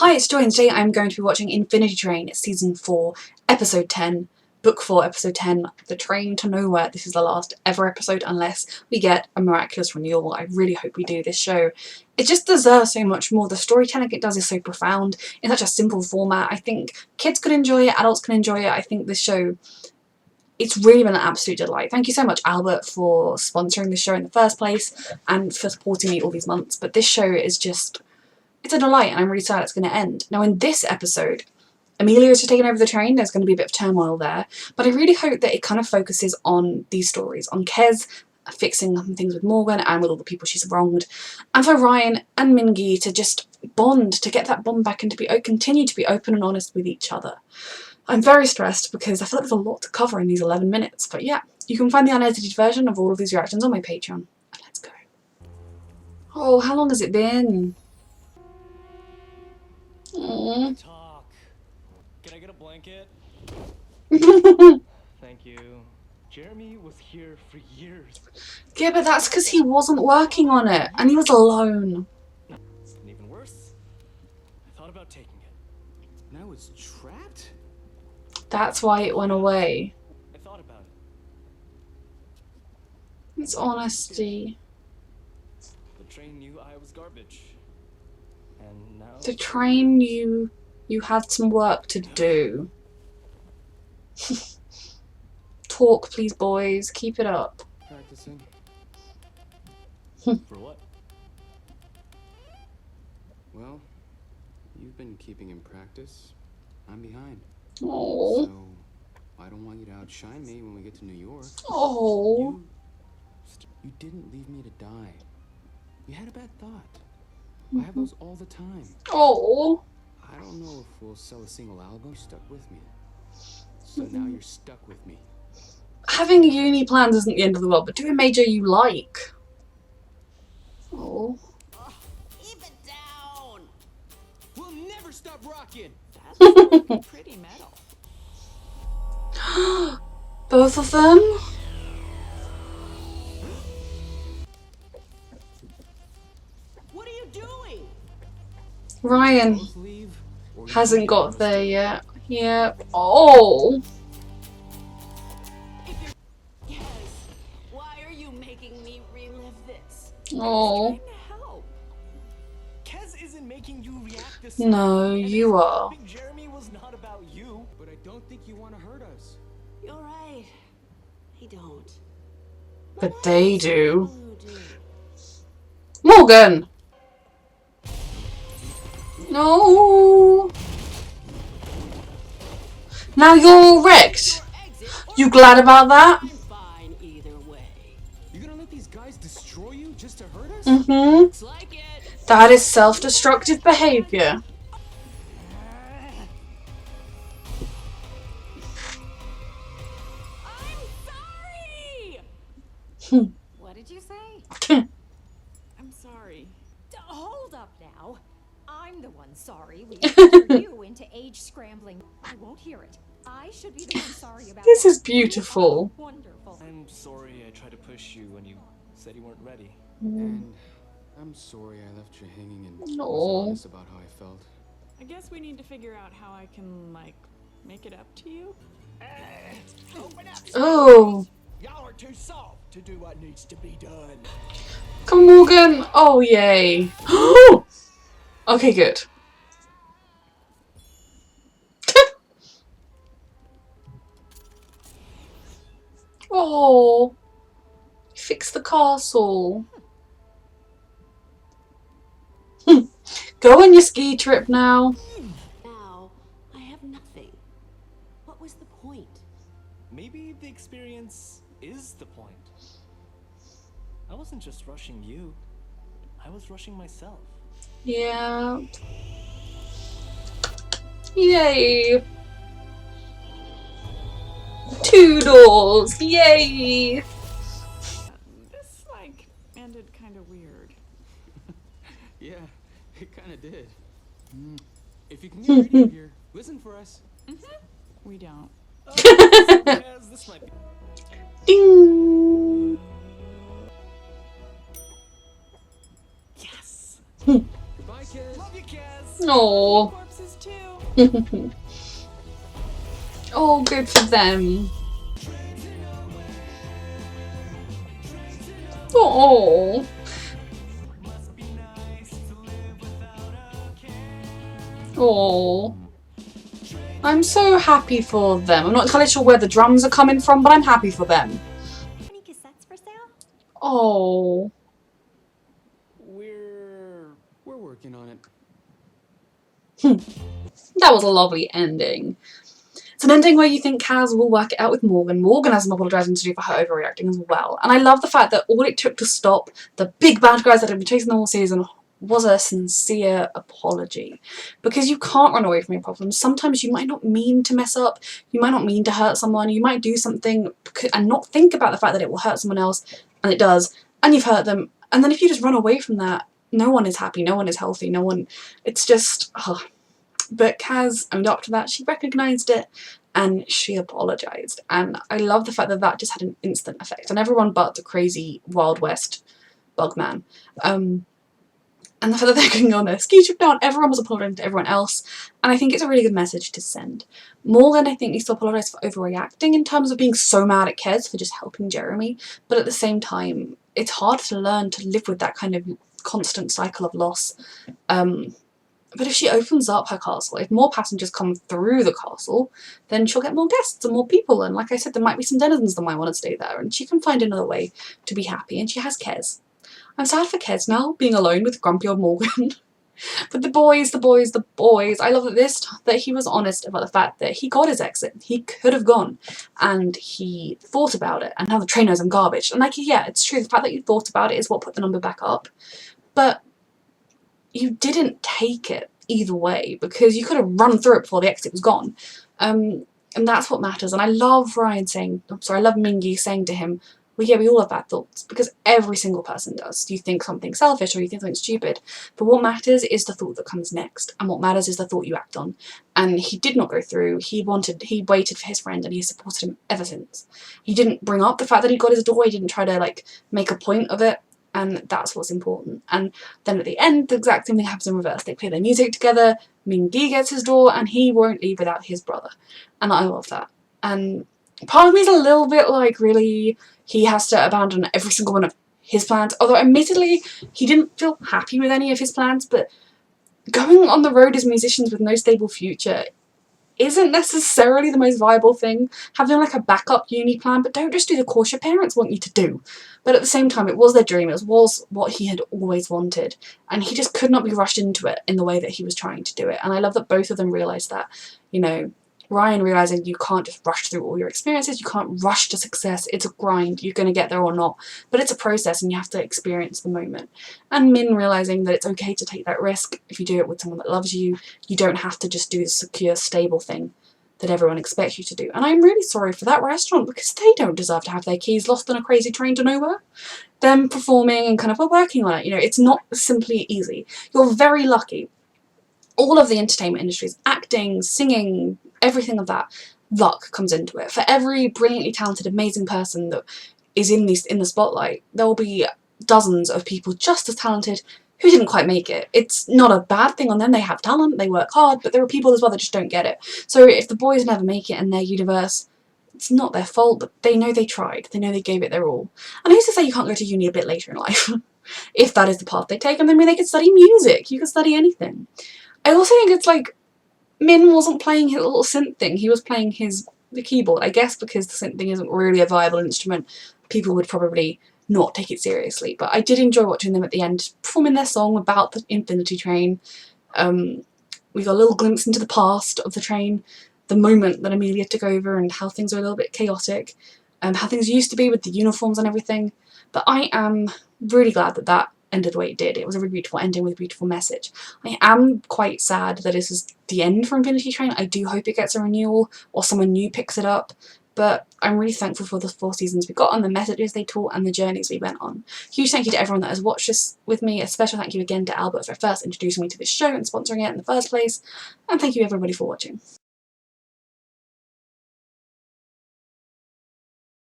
Hi, it's Joy, and today I'm going to be watching Infinity Train, Season 4, Episode 10, Book 4, Episode 10, The Train to Nowhere. This is the last ever episode unless we get a miraculous renewal. I really hope we do. This show, it just deserves so much more. The storytelling it does is so profound, in such a simple format. I think kids could enjoy it, adults can enjoy it. I think this show, it's really been an absolute delight. Thank you so much, Albert, for sponsoring this show in the first place and for supporting me all these months. But this show is just... it's a delight, and I'm really sad it's going to end. Now, in this episode, Amelia is taking over the train. There's going to be a bit of turmoil there. But I really hope that it kind of focuses on these stories, on Kez fixing things with Morgan and with all the people she's wronged, and for Ryan and Mingy to just bond, to get that bond back and to continue to be open and honest with each other. I'm very stressed because I feel like there's a lot to cover in these 11 minutes. But yeah, you can find the unedited version of all of these reactions on my Patreon. Let's go. Oh, how long has it been? Talk. Can I get a blanket? Thank you. Jeremy was here for years. Yeah, but that's because he wasn't working on it and he was alone. And even worse, I thought about taking it. Now it's trapped? That's why it went away. I thought about it. It's honesty. The train knew I was garbage. And now The train knew you had some work to do. Talk, please, boys. Keep it up. Practicing. For what? Well, you've been keeping in practice. I'm behind. Oh. So, I don't want you to outshine me when we get to New York. Oh. You didn't leave me to die. You had a bad thought. I have those all the time. Oh. I don't know if we'll sell a single album. You're stuck with me. So now you're stuck with me. Having uni plans isn't the end of the world, but do a major you like. Oh. Keep it down. We'll never stop rocking. That's pretty metal. Both of them? What are you doing? Ryan Both leave, or you hasn't leave got us. there yet. Yep. Oh. Yes. Why are you making me relive this? Oh. Trying to help. Kez isn't making you react this No, way. And you are. helping Jeremy was not about you. But I don't think you want to hurt us. You're right. I don't. But they do. You do. Morgan! No. Now you're all wrecked. Exit. You glad about that? I'm fine either way. You're gonna let these guys destroy you just to hurt us? Mm-hmm. Looks like it. That is self-destructive behaviour. I'm sorry. What did you say? I'm sorry. Hold up now. I'm the one sorry we entered you into age scrambling. I won't hear it. I should be the one sorry about This that. is beautiful. You are wonderful. I'm sorry I tried to push you when you said you weren't ready. And I'm sorry I left you hanging and wasn't No. honest about how I felt. I guess we need to figure out how I can, like, make it up to you. Oh. Y'all are too soft to do what needs to be done. Come on, Morgan. Oh, yay. Okay, good. Oh. Fix the castle. Go on your ski trip now. Now I have nothing. What was the point? Maybe the experience is the point. I wasn't just rushing you. I was rushing myself. Yeah. Yay. Toodles. Yay. This, like, ended kind of weird. Yeah, it kinda did. If you can get radio here, listen for us. We don't. Kez, this might be... Ding. Yes! Goodbye, kids. Love you, Kez! Oh. Corpses too. Oh, good for them. Oh. Oh. I'm so happy for them. I'm not entirely sure where the drums are coming from, but I'm happy for them. Any cassettes for sale? Oh. We're working on it. That was a lovely ending. It's an ending where you think Kaz will work it out with Morgan. Morgan has some apologising to do for her overreacting as well. And I love the fact that all it took to stop the big bad guys that had been chasing the whole season was a sincere apology. Because you can't run away from your problems. Sometimes you might not mean to mess up. You might not mean to hurt someone. You might do something and not think about the fact that it will hurt someone else. And it does. And you've hurt them. And then if you just run away from that, no one is happy. No one is healthy. No one... It's just... Oh. But Kaz owned up to that. She recognised it and she apologised. And I love the fact that that just had an instant effect on everyone but the crazy Wild West Bugman. And the fact that they're going on a ski trip now and everyone was apologising to everyone else. And I think it's a really good message to send. Morgan, I think, needs to apologise for overreacting in terms of being so mad at Kez for just helping Jeremy. But at the same time, it's hard to learn to live with that kind of constant cycle of loss. But if she opens up her castle, if more passengers come through the castle, then she'll get more guests and more people. And like I said, there might be some denizens that might want to stay there. And she can find another way to be happy. And she has Kez. I'm sad for Kez now, being alone with grumpy old Morgan. But the boys. I love that he was honest about the fact that he got his exit. He could have gone. And he thought about it. And now the train knows I'm garbage. And like, yeah, it's true. The fact that you thought about it is what put the number back up. But you didn't take it either way because you could have run through it before the exit was gone. And that's what matters. And I love I love Mingy saying to him, well, yeah, we all have bad thoughts because every single person does. You think something selfish or you think something stupid, but what matters is the thought that comes next, and what matters is the thought you act on. And he did not go through. He waited for his friend and he supported him ever since. He didn't bring up the fact that he got his door. He didn't try to like make a point of it. And that's what's important. And then at the end, the exact same thing happens in reverse. They play their music together, Mingy gets his door, and he won't leave without his brother. And I love that. And part of me is a little bit like, really, he has to abandon every single one of his plans. Although, admittedly, he didn't feel happy with any of his plans, but going on the road as musicians with no stable future isn't necessarily the most viable thing. Having like a backup uni plan, but don't just do the course your parents want you to do. But at the same time, it was their dream, it was what he had always wanted, and he just could not be rushed into it in the way that he was trying to do it. And I love that both of them realised that, you know, Ryan realising you can't just rush through all your experiences, you can't rush to success, it's a grind, you're going to get there or not, but it's a process and you have to experience the moment. And Min realising that it's okay to take that risk if you do it with someone that loves you, you don't have to just do the secure, stable thing that everyone expects you to do. And I'm really sorry for that restaurant because they don't deserve to have their keys lost on a crazy train to nowhere. Them performing and kind of working on it, you know, it's not simply easy. You're very lucky. All of the entertainment industries, acting, singing, everything of that, luck comes into it. For every brilliantly talented, amazing person that is in the spotlight, there will be dozens of people just as talented who didn't quite make it. It's not a bad thing on them, they have talent, they work hard, but there are people as well that just don't get it. So if the boys never make it in their universe, it's not their fault, but they know they tried, they know they gave it their all. And who's to say you can't go to uni a bit later in life? If that is the path they take, and then maybe they could study music, you could study anything. I also think it's like, Min wasn't playing his little synth thing, he was playing the keyboard. I guess because the synth thing isn't really a viable instrument, people would probably not take it seriously. But I did enjoy watching them at the end performing their song about the Infinity Train. We got a little glimpse into the past of the train, the moment that Amelia took over and how things are a little bit chaotic, how things used to be with the uniforms and everything. But I am really glad that that ended the way it did. It was a really beautiful ending with a beautiful message. I am quite sad that this is the end for Infinity Train. I do hope it gets a renewal or someone new picks it up, but I'm really thankful for the 4 seasons we got and the messages they taught and the journeys we went on. Huge thank you to everyone that has watched this with me. A special thank you again to Albert for first introducing me to this show and sponsoring it in the first place, and thank you everybody for watching.